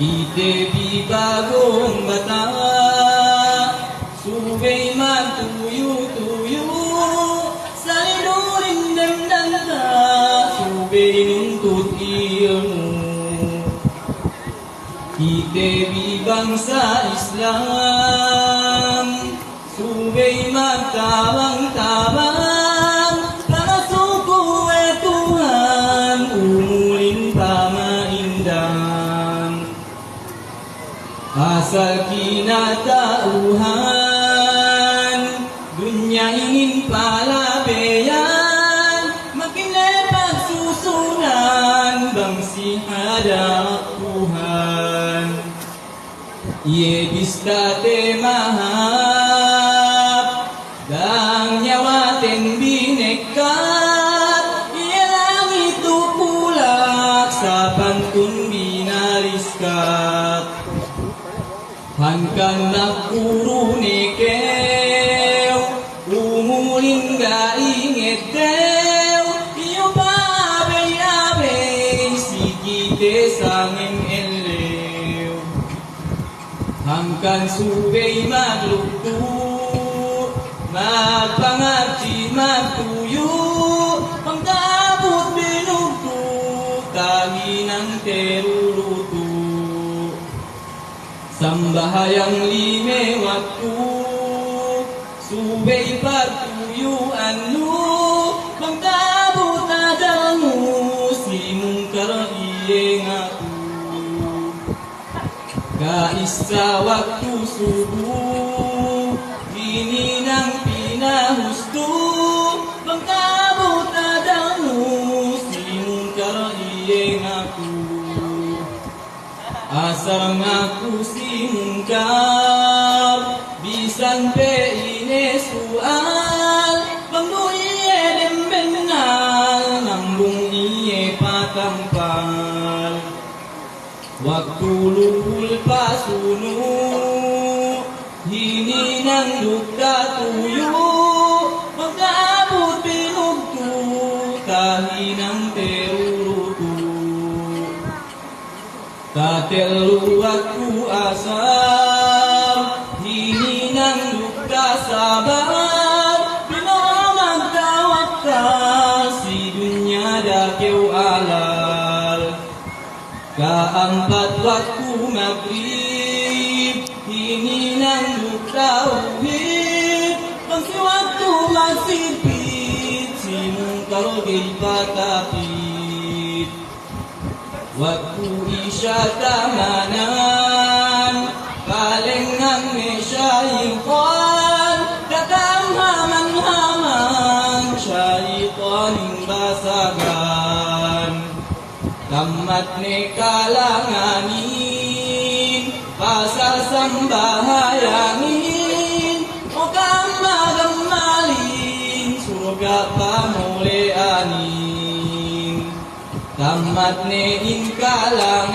Ite bagong bata, subay magtuyo-tuyo, sa linuring damdanda, subay nuntut ilmu. Ite bibang sa Islam, subay magtawang-tawang, pangasuko ay Tuhan, umulin pamaindang. Asal kinatauhan, dunya ingin palabeyan, makinlepag susunan, bangsi hadap Tuhan. Ye bistate mahap, dang nyawaten binekat, ye langit tupulak, sa pantun binariskat. Hanggang nakurunikew, umulin gainget dew, iyo babay-abay, sikite sanging elew. Hanggang subay maglugto, magpangati magtuyo, pangkabot binugto, tahi ng teruluto. Sambahayang lime waktu, subay pagtuyuan lu, magtabot na dangu, simungkar iye ngatu. Kaisa waktu subuh, ini nang pinahusto, magtabot na dangu, simungkar iye ngatu. Asal ngaku si mungkar, bisan pe ine soal, pangduye dem benal, nambung iye patampal. Waktu luhul pasunu, hini nang duka tuyo, magkabot pinugtu, tahi ng terurutu. Tatelu aku asal, hini nang duka sabar, pinamang tawakal, si dunya dakeu alal. Keempat waktu maghrib, hini nang duka uhid, pangsi waktu masipit, si mungkar gipatapit. Waktu isya tamanan, kalengan syaitan, datang haman-haman, syaitan basagan. Tamat ne kalanganin, pasal sambahayangin, o kamagalmalin, surga pamulianin. Tamat ne in kalangan,